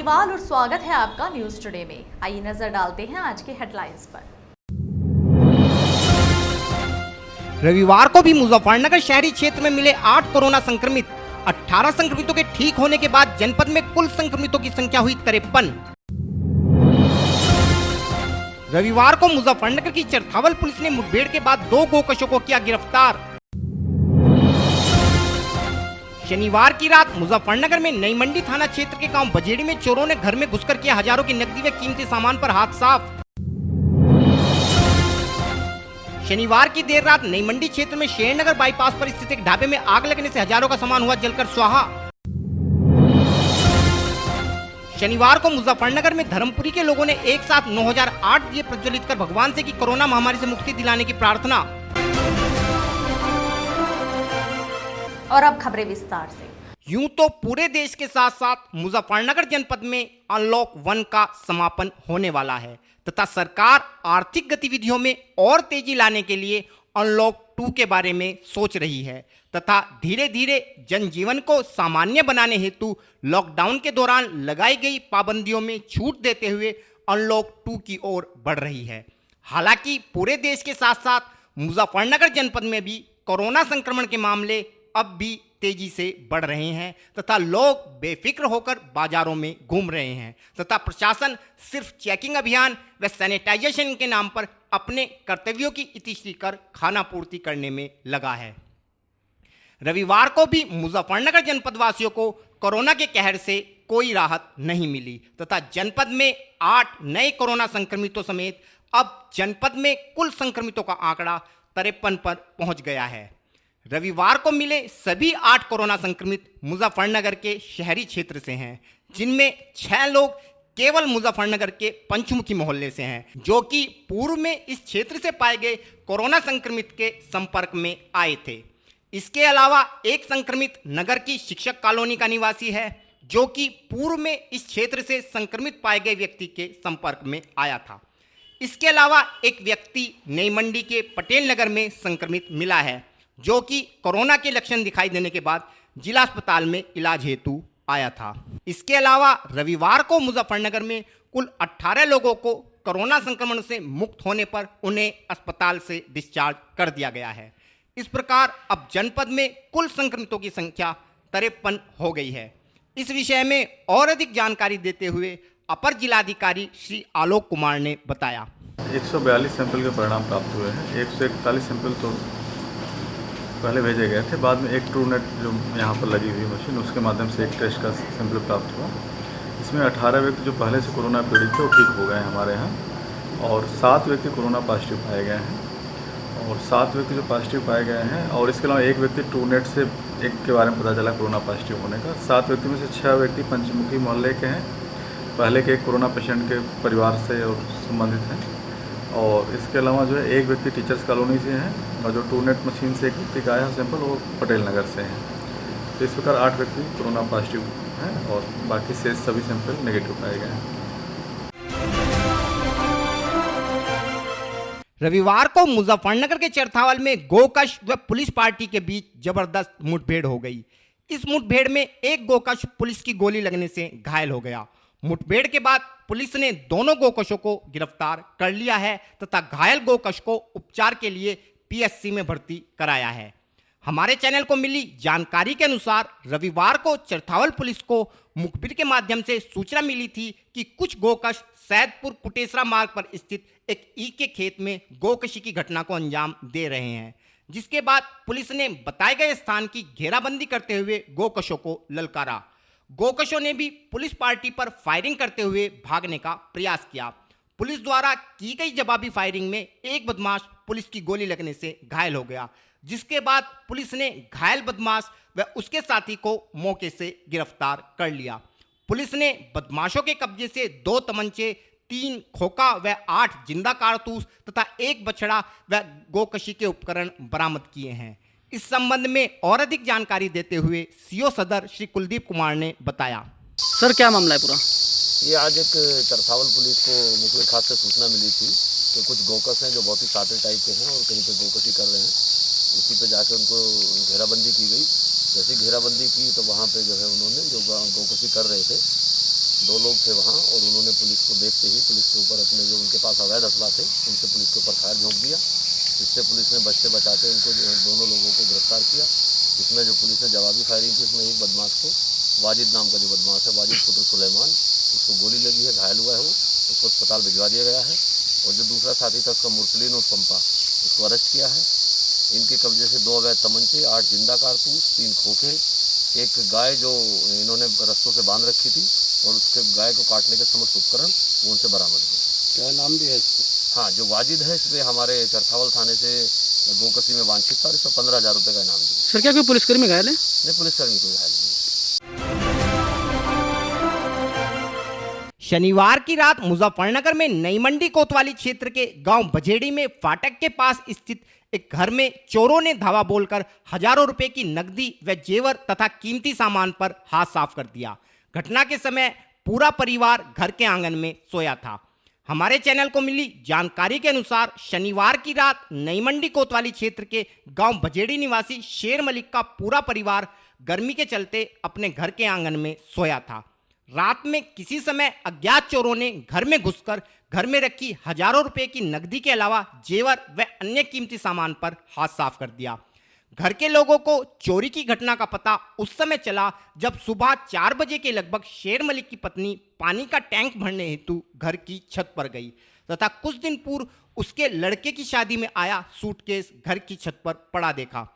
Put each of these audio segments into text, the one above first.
अग्रवाल और स्वागत है आपका न्यूज टुडे में। आइए नजर डालते हैं आज के हेडलाइंस पर। रविवार को भी मुजफ्फरनगर शहरी क्षेत्र में मिले 8 कोरोना संक्रमित। 18 संक्रमितों के ठीक होने के बाद जनपद में कुल संक्रमितों की संख्या हुई 53। रविवार को मुजफ्फरनगर की चरथावल पुलिस ने मुठभेड़ के बाद 2 गोकशों को किया गिरफ्तार। शनिवार की रात मुजफ्फरनगर में नई मंडी थाना क्षेत्र के गांव बजेड़ी में चोरों ने घर में घुसकर किया हजारों की नकदी व कीमती सामान पर हाथ साफ। शनिवार की देर रात नई मंडी क्षेत्र में शेरनगर बाईपास पर स्थित एक ढाबे में आग लगने से हजारों का सामान हुआ जलकर स्वाहा। शनिवार को मुजफ्फरनगर में धर्मपुरी के लोगों ने एक साथ 9008 दिए प्रज्वलित कर भगवान से की कोरोना महामारी से मुक्ति दिलाने की प्रार्थना। और अब खबरें विस्तार से। यूं तो पूरे देश के साथ साथ मुजफ्फरनगर जनपद में अनलॉक 1 का समापन होने वाला है तथा सरकार आर्थिक गतिविधियों में और तेजी लाने के लिए अनलॉक 2 के बारे में सोच रही है तथा धीरे धीरे जनजीवन को सामान्य बनाने हेतु लॉकडाउन के दौरान लगाई गई पाबंदियों में छूट देते हुए अनलॉक 2 की ओर बढ़ रही है। हालांकि पूरे देश के साथ साथ मुजफ्फरनगर जनपद में भी कोरोना संक्रमण के मामले अब भी तेजी से बढ़ रहे हैं तथा लोग बेफिक्र होकर बाजारों में घूम रहे हैं तथा प्रशासन सिर्फ चेकिंग अभियान व सैनिटाइजेशन के नाम पर अपने कर्तव्यों की इतिश्री कर खाना पूर्ति करने में लगा है। रविवार को भी मुजफ्फरनगर जनपद वासियों को कोरोना के कहर से कोई राहत नहीं मिली तथा जनपद में 8 नए कोरोना संक्रमितों समेत अब जनपद में कुल संक्रमितों का आंकड़ा 53 पर पहुंच गया है। रविवार को मिले सभी 8 कोरोना संक्रमित मुजफ्फरनगर के शहरी क्षेत्र से हैं, जिनमें 6 लोग केवल मुजफ्फरनगर के पंचमुखी मोहल्ले से हैं, जो कि पूर्व में इस क्षेत्र से पाए गए कोरोना संक्रमित के संपर्क में आए थे। इसके अलावा एक संक्रमित नगर की शिक्षक कॉलोनी का निवासी है, जो कि पूर्व में इस क्षेत्र से संक्रमित पाए गए व्यक्ति के संपर्क में आया था। इसके अलावा एक व्यक्ति नई मंडी के पटेल नगर में संक्रमित मिला है, जो कि कोरोना के लक्षण दिखाई देने के बाद जिला अस्पताल में इलाज हेतु आया था। इसके अलावा रविवार को मुजफ्फरनगर में कुल 18 लोगों को कोरोना संक्रमण से मुक्त होने पर उन्हें अस्पताल से डिस्चार्ज कर दिया गया है। इस प्रकार अब जनपद में कुल संक्रमितों की संख्या 53 हो गई है। इस विषय में और अधिक जानकारी देते हुए अपर जिलाधिकारी श्री आलोक कुमार ने बताया। 142 सैंपल के परिणाम प्राप्त हुए हैं। 141 सैंपल तो पहले भेजे गए थे, बाद में एक ट्रूनेट जो यहाँ पर लगी हुई मशीन उसके माध्यम से एक टेस्ट का सैंपल प्राप्त हुआ। इसमें 18 व्यक्ति जो पहले से कोरोना पीड़ित थे वो ठीक हो गए हैं हमारे यहाँ, और 7 व्यक्ति कोरोना पॉजिटिव पाए गए हैं और 7 व्यक्ति जो पॉजिटिव पाए गए हैं, और इसके अलावा एक व्यक्ति ट्रूनेट से एक के बारे में पता चला कोरोना पॉजिटिव होने का। 7 व्यक्ति में से 6 व्यक्ति पंचमुखी मोहल्ले के हैं, पहले के एक कोरोना पेशेंट के परिवार से और संबंधित हैं, और इसके अलावा जो है एक व्यक्ति टीचर्स कॉलोनी से हैं, और जो ट्रूनेट मशीन से एक व्यक्ति का आया सैंपल वो पटेल नगर से हैं। तो इस प्रकार 8 व्यक्ति कोरोना पॉजिटिव हैं और बाकी से सभी सैंपल नेगेटिव पाए गए हैं। रविवार को मुजफ्फरनगर के चरथावल में गोकश व पुलिस पार्टी के बीच जबरदस्त मुठभेड़ हो गई। इस मुठभेड़ में एक गोकश पुलिस की गोली लगने से घायल हो गया। मुठभेड़ के बाद पुलिस ने दोनों गोकशों को गिरफ्तार कर लिया है तथा घायल गोकश को उपचार के लिए पीएचसी में भर्ती कराया है। हमारे चैनल को मिली जानकारी के अनुसार रविवार को चरथावल पुलिस को मुखबिर के माध्यम से सूचना मिली थी कि कुछ गोकश सैदपुर कुटेसरा मार्ग पर स्थित एक ईख के खेत में गोकशी की घटना को अंजाम दे रहे हैं, जिसके बाद पुलिस ने बताए गए स्थान की घेराबंदी करते हुए गोकशों को ललकारा। गोकशों ने भी पुलिस पार्टी पर फायरिंग करते हुए भागने का प्रयास किया। पुलिस द्वारा की गई जवाबी फायरिंग में एक बदमाश पुलिस की गोली लगने से घायल हो गया, जिसके बाद पुलिस ने घायल बदमाश व उसके साथी को मौके से गिरफ्तार कर लिया। पुलिस ने बदमाशों के कब्जे से 2 तमंचे, 3 खोखा व 8 जिंदा कारतूस तथा 1 बछड़ा व गोकशी के उपकरण बरामद किए हैं। इस संबंध में और अधिक जानकारी देते हुए सीओ सदर श्री कुलदीप कुमार ने बताया। सर क्या मामला है पूरा? ये आज एक चरथावल पुलिस को मुखबिर खास से सूचना मिली थी कि कुछ गोकश हैं जो बहुत ही साथी टाइप के हैं और कहीं पे गोकशी कर रहे हैं। उसी पे जाके उनको घेराबंदी की गई। जैसे घेराबंदी की तो वहाँ पे जो है उन्होंने जो गोकशी कर रहे थे 2 लोग थे वहाँ और उन्होंने पुलिस को देखते ही पुलिस के ऊपर अपने जो उनके पास अवैध असला थे उनसे पुलिस के ऊपर फायर झोंक दिया, जिससे पुलिस ने बचते बचाते इनको जो है दोनों लोगों को गिरफ्तार किया। इसमें जो पुलिस ने जवाबी फायरिंग की उसमें एक बदमाश को, वाजिद नाम का जो बदमाश है, वाजिद पुत्र सुलेमान, उसको गोली लगी है, घायल हुआ है वो, उसको अस्पताल भिजवा दिया गया है। और जो दूसरा साथी था उसका मुरसलीन और पंपा, उसको अरेस्ट किया है। इनके कब्जे से 2 अवैध तमंचे, 8 जिंदा कारतूस, 3 खोखे, एक गाय जो इन्होंने रस्सों से बांध रखी थी और उसके गाय को काटने के समस्त उपकरण वो उनसे बरामद हुए। क्या नाम भी है इसके? हाँ, जो वाजिद है इस पर हमारे चरथावल थाने से गोकसी में वांछित था और इसमें 15,000 रुपये का इनाम दिया। सर क्या कोई पुलिसकर्मी घायल है? नहीं, पुलिसकर्मी कोई घायल नहीं। शनिवार की रात मुजफ्फरनगर में नई मंडी कोतवाली क्षेत्र के गांव बजेड़ी में फाटक के पास स्थित एक घर में चोरों ने धावा बोलकर हजारों रुपए की नकदी व जेवर तथा कीमती सामान पर हाथ साफ कर दिया। घटना के समय पूरा परिवार घर के आंगन में सोया था। हमारे चैनल को मिली जानकारी के अनुसार शनिवार की रात नई मंडी कोतवाली क्षेत्र के गांव बजेड़ी निवासी शेर मलिक का पूरा परिवार गर्मी के चलते अपने घर के आंगन में सोया था। रात में किसी समय अज्ञात चोरों ने घर में घुसकर घर में रखी हजारों रुपए की नकदी के अलावा जेवर व अन्य कीमती सामान पर हाथ साफ कर दिया। घर के लोगों को चोरी की घटना का पता उस समय चला जब सुबह 4 बजे के लगभग शेर मलिक की पत्नी पानी का टैंक भरने हेतु घर की छत पर गई तथा कुछ दिन पूर्व उसके लड़के की शादी में आया सूटकेस घर की छत पर पड़ा देखा।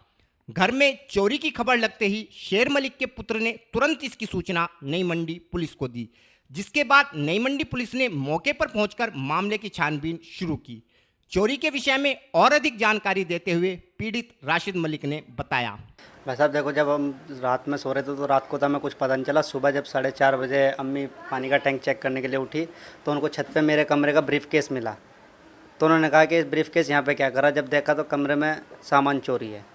घर में चोरी की खबर लगते ही शेर मलिक के पुत्र ने तुरंत इसकी सूचना नई मंडी पुलिस को दी, जिसके बाद नई मंडी पुलिस ने मौके पर पहुंचकर मामले की छानबीन शुरू की। चोरी के विषय में और अधिक जानकारी देते हुए पीड़ित राशिद मलिक ने बताया। भाई साहब देखो, जब हम रात में सो रहे थे तो रात को तो हमें कुछ पता नहीं चला। सुबह जब 4:30 बजे अम्मी पानी का टैंक चेक करने के लिए उठी तो उनको छत पे मेरे कमरे का ब्रीफ केस मिला। तो उन्होंने कहा कि इस ब्रीफ केस यहाँ पे क्या करा। जब देखा तो कमरे में सामान चोरी है।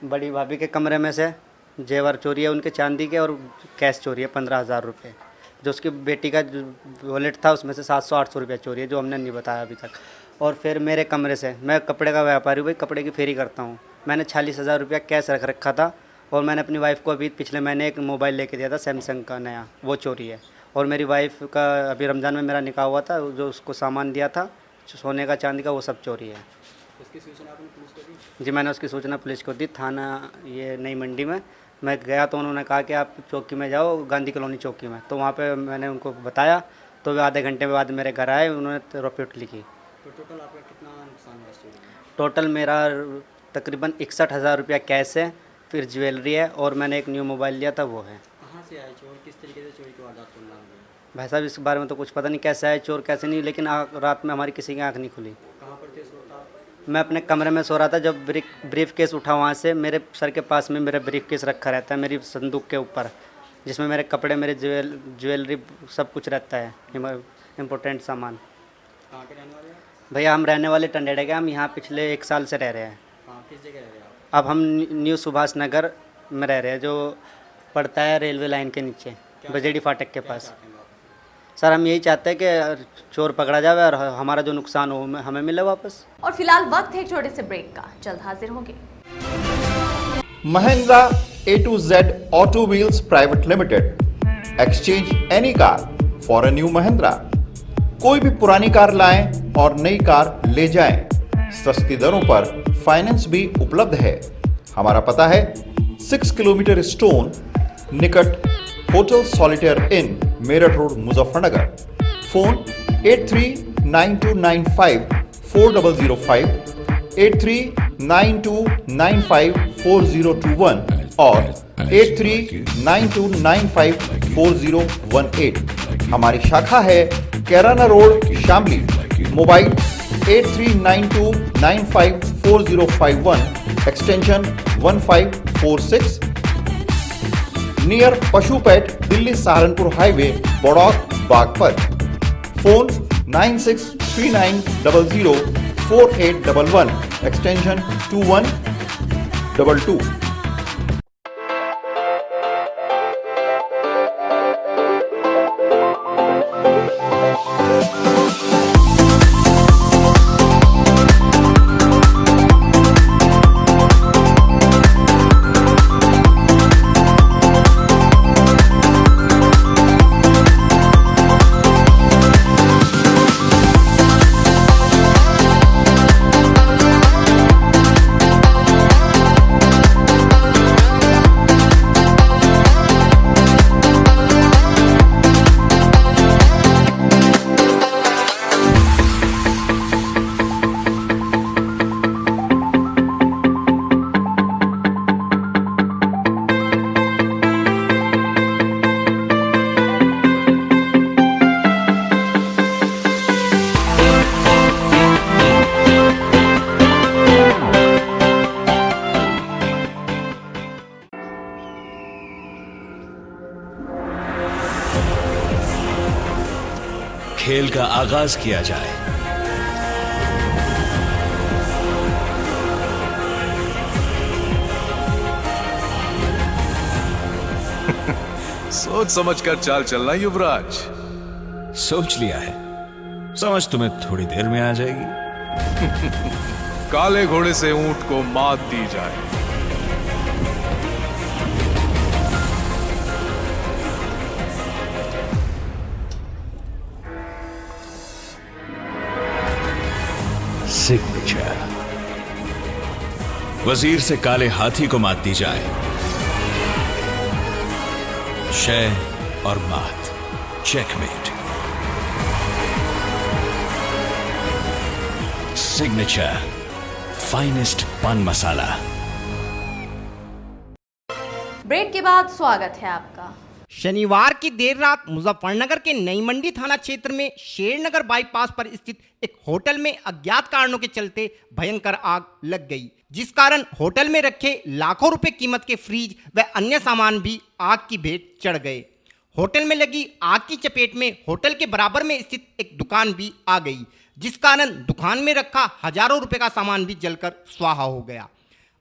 बड़ी भाभी के कमरे में से जेवर चोरी है, उनके चांदी के, और कैश चोरी है 15,000 रुपये। जो उसकी बेटी का जो वॉलेट था उसमें से 700-800 रुपये चोरी है, जो हमने नहीं बताया अभी तक। और फिर मेरे कमरे से, मैं कपड़े का व्यापारी हूँ भाई, कपड़े की फेरी करता हूँ, मैंने 46,000 रुपया कैश रख रखा था। और मैंने अपनी वाइफ को अभी पिछले महीने एक मोबाइल लेके दिया था सैमसंग का नया, वो चोरी है। और मेरी वाइफ का अभी रमज़ान में मेरा निकाह हुआ था, जो उसको सामान दिया था सोने का चांदी का, वो सब चोरी है। उसकी सूचना आपने पुलिस को दी? जी, मैंने उसकी सूचना पुलिस को दी। थाना ये नई मंडी में मैं गया तो उन्होंने कहा कि आप चौकी में जाओ, गांधी कॉलोनी चौकी में। तो वहाँ पे मैंने उनको बताया तो वे आधे घंटे बाद मेरे घर आए, उन्होंने रिपोर्ट लिखी। तो टोटल आपका कितना नुकसान हुआ इस चोरी में? टोटल मेरा तकरीबन 61,000 रुपया कैश है, फिर ज्वेलरी है, और मैंने एक न्यू मोबाइल लिया था वो है। कहाँ से आए चोर, किस तरीके से चोरी की वारदात को अंजाम दिया? भाई साहब इस बारे में तो कुछ पता नहीं, कैसे आए चोर कैसे नहीं, लेकिन रात में हमारी किसी की आँख नहीं खुली। कहाँ पर थे सोता? मैं अपने कमरे में सो रहा था। जब ब्रीफ केस उठा वहाँ से, मेरे सर के पास में मेरा ब्रीफ केस रखा रहता है मेरी संदूक के ऊपर, जिसमें मेरे कपड़े, मेरे ज्वेलरी सब कुछ रहता है, इम्पोर्टेंट सामान। कहाँ के रहने वाले हैं? भैया हम रहने वाले टंडेड़े के, हम यहाँ पिछले 1 साल से रह रहे हैं। हाँ, किस जगह रह रहे हैं आप? अब हम न्यू सुभाष नगर में रह रहे हैं, जो पड़ता है रेलवे लाइन के नीचे, बजेड़ी फाटक के पास। सर हम यही चाहते हैं कि चोर पकड़ा जाए और हमारा जो नुकसान हो हमें मिले वापस। और फिलहाल वक्त है एक छोटे से ब्रेक का, जल्द हाजिर होंगे। Mahindra A to Z Auto Wheels Private Limited. Exchange any car for a new Mahindra. कोई भी पुरानी कार लाएं और नई कार ले जाएं। सस्ती दरों पर फाइनेंस भी उपलब्ध है। हमारा पता है 6 किलोमीटर स्टोन निकट hotel Solitaire inn Meerut road Muzaffarnagar. Phone 8392954005, 8392954021 और 8392954018। हमारी शाखा है Kairana road Shamli. Mobile 8392954051 extension 1546, near पशुपेट Delhi Saharanpur highway Baraut Baghpat. Phone 9639004811 extension 2122। खेल का आगाज किया जाए। सोच समझकर चाल चलना युवराज। सोच लिया है, समझ तुम्हें थोड़ी देर में आ जाएगी। काले घोड़े से ऊंट को मात दी जाए। सिग्नेचर। वजीर से काले हाथी को मात दी जाए। शय और मात, चेकमेट। सिग्नेचर फाइनेस्ट पान मसाला। ब्रेक के बाद स्वागत है आपका। शनिवार की देर रात मुजफ्फरनगर के नई मंडी थाना क्षेत्र में शेरनगर बाईपास पर स्थित एक होटल में अज्ञात कारणों के चलते भयंकर आग लग गई, जिस कारण होटल में रखे लाखों रुपए कीमत के फ्रिज व अन्य सामान भी आग की भेंट चढ़ गए। होटल में लगी आग की चपेट में होटल के बराबर में स्थित एक दुकान भी आ गई, जिस कारण दुकान में रखा हजारों रुपए का सामान भी जलकर स्वाहा हो गया।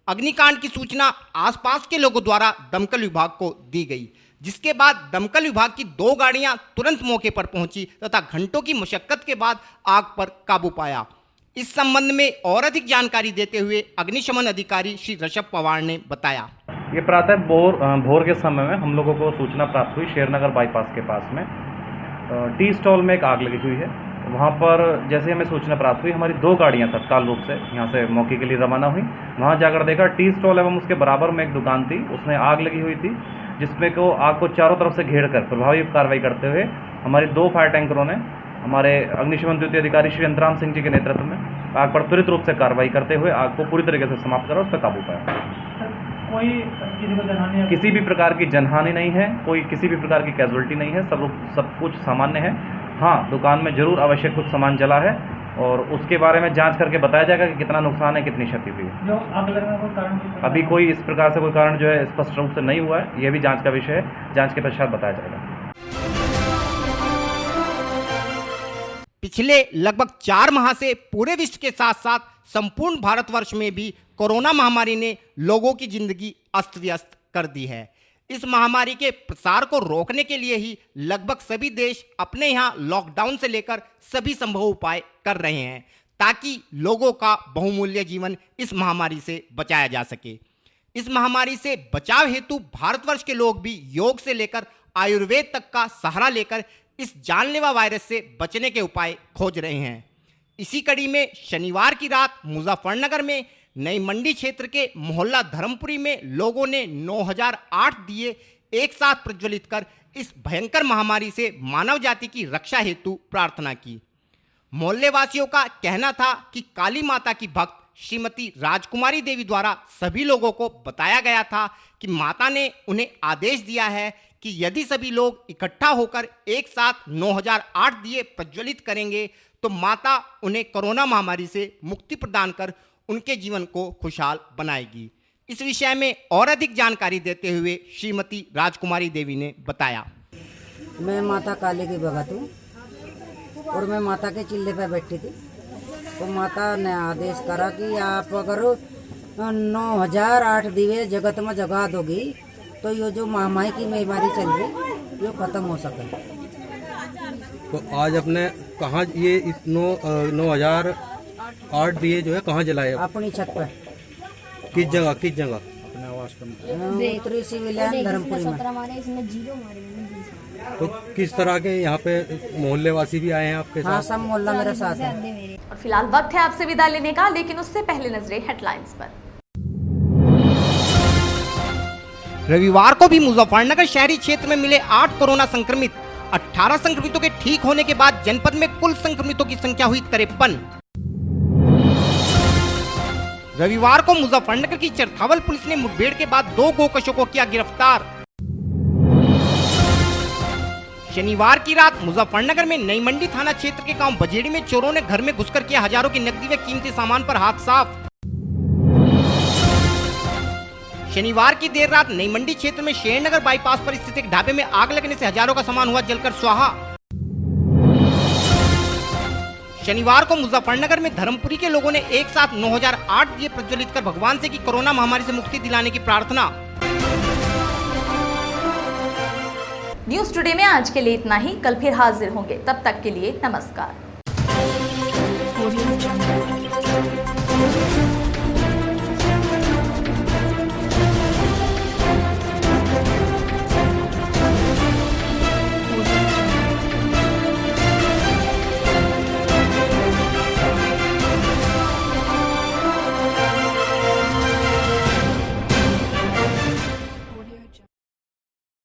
अग्निकांड की सूचना आसपास के लोगों द्वारा दमकल विभाग को दी गई, जिसके बाद दमकल विभाग की 2 गाड़ियां तुरंत मौके पर पहुंची तथा घंटों की मशक्कत के बाद आग पर काबू पाया। इस संबंध में और अधिक जानकारी देते हुए अग्निशमन अधिकारी श्री ऋषभ पवार ने बताया। ये प्रातः भोर के समय में हम लोगों को सूचना प्राप्त हुई शेरनगर बाईपास के पास में टी स्टॉल में एक आग लगी हुई है। वहाँ पर जैसे हमें सूचना प्राप्त हुई, हमारी 2 गाड़ियाँ तत्काल रूप से यहाँ से मौके के लिए रवाना हुई। वहाँ जाकर देखा टी स्टॉल एवं उसके बराबर में एक दुकान थी, उसमें आग लगी हुई थी, जिसमें को आग को चारों तरफ से घेर कर प्रभावी कार्रवाई करते हुए हमारी 2 फायर टैंकरों ने हमारे अग्निशमन द्वितीय अधिकारी श्री अंतराम सिंह जी के नेतृत्व में आग पर त्वरित रूप से कार्रवाई करते हुए आग को पूरी तरीके से समाप्त करा, उस पर काबू पाया। कोई किसी को जनहानि, किसी भी प्रकार की जनहानि नहीं है, कोई किसी भी प्रकार की कैजुअल्टी नहीं है, सब कुछ सामान्य है। हाँ, दुकान में जरूर आवश्यक कुछ सामान जला है और उसके बारे में जांच करके बताया जाएगा कि कितना नुकसान है, कितनी क्षति हुई है। आग लगने का कारण अभी कोई इस प्रकार से कोई कारण जो है स्पष्ट रूप से नहीं हुआ है, यह भी जांच का विषय है, जांच के पश्चात बताया जाएगा। पिछले लगभग 4 माह से पूरे विश्व के साथ साथ संपूर्ण भारतवर्ष में भी कोरोना महामारी ने लोगों की जिंदगी अस्त व्यस्त कर दी है। इस महामारी के प्रसार को रोकने के लिए ही लगभग सभी देश अपने यहाँ लॉकडाउन से लेकर सभी संभव उपाय कर रहे हैं, ताकि लोगों का बहुमूल्य जीवन इस महामारी से बचाया जा सके। इस महामारी से बचाव हेतु भारतवर्ष के लोग भी योग से लेकर आयुर्वेद तक का सहारा लेकर इस जानलेवा वायरस से बचने के उपाय खोज रहे हैं। इसी कड़ी में शनिवार की रात मुजफ्फरनगर में नई मंडी क्षेत्र के मोहल्ला धर्मपुरी में लोगों ने 9008 दिए एक साथ प्रज्वलित कर इस भयंकर महामारी से मानव जाति की रक्षा हेतु प्रार्थना की। मोहल्ले वासियों का कहना था कि काली माता की भक्त श्रीमती राजकुमारी देवी द्वारा सभी लोगों को बताया गया था कि माता ने उन्हें आदेश दिया है कि यदि सभी लोग इकट्ठा होकर एक साथ 9008 दिए प्रज्वलित करेंगे तो माता उन्हें कोरोना महामारी से मुक्ति प्रदान कर उनके जीवन को खुशहाल बनाएगी। इस विषय में और अधिक जानकारी देते हुए श्रीमती राजकुमारी देवी ने बताया। मैं माता काली की भगत हूँ और मैं माता के चिल्ले पे बैठी थी, तो माता ने आदेश करा कि आप अगर 9008 दिवे जगत में जगा दोगी तो ये जो महामारी की बीमारी चल रही ये खत्म हो सके। तो आज अपने कहाँ ये 9008 दिए जो है कहाँ जलाए? अपनी छत पर। किस जगह अपने आवास पर? उत्तरी सिविल लाइन धर्मपुरी में। तो किस तरह के यहाँ पे मोहल्ले वासी भी आए हैं आपके साथ? हाँ, सब मोहल्ला मेरे साथ है। और फिलहाल वक्त है आपसे विदा लेने का, लेकिन उससे पहले नजरें हेडलाइंस पर। रविवार को भी मुजफ्फरनगर शहरी क्षेत्र में मिले 8 कोरोना संक्रमित। 18 संक्रमितों के ठीक होने के बाद जनपद में कुल संक्रमितों की संख्या हुई 53। रविवार को मुजफ्फरनगर की चरथावल पुलिस ने मुठभेड़ के बाद 2 गोकशों को किया गिरफ्तार। शनिवार की रात मुजफ्फरनगर में नई मंडी थाना क्षेत्र के गांव बजेड़ी में चोरों ने घर में घुसकर किया हजारों की नकदी व कीमती सामान पर हाथ साफ। शनिवार की देर रात नई मंडी क्षेत्र में शेरनगर बाईपास पर स्थित एक ढाबे में आग लगने से हजारों का सामान हुआ जलकर स्वाहा। शनिवार को मुजफ्फरनगर में धर्मपुरी के लोगों ने एक साथ 9008 दिए प्रज्वलित कर भगवान से की कोरोना महामारी से मुक्ति दिलाने की प्रार्थना। न्यूज टुडे में आज के लिए इतना ही। कल फिर हाजिर होंगे, तब तक के लिए नमस्कार।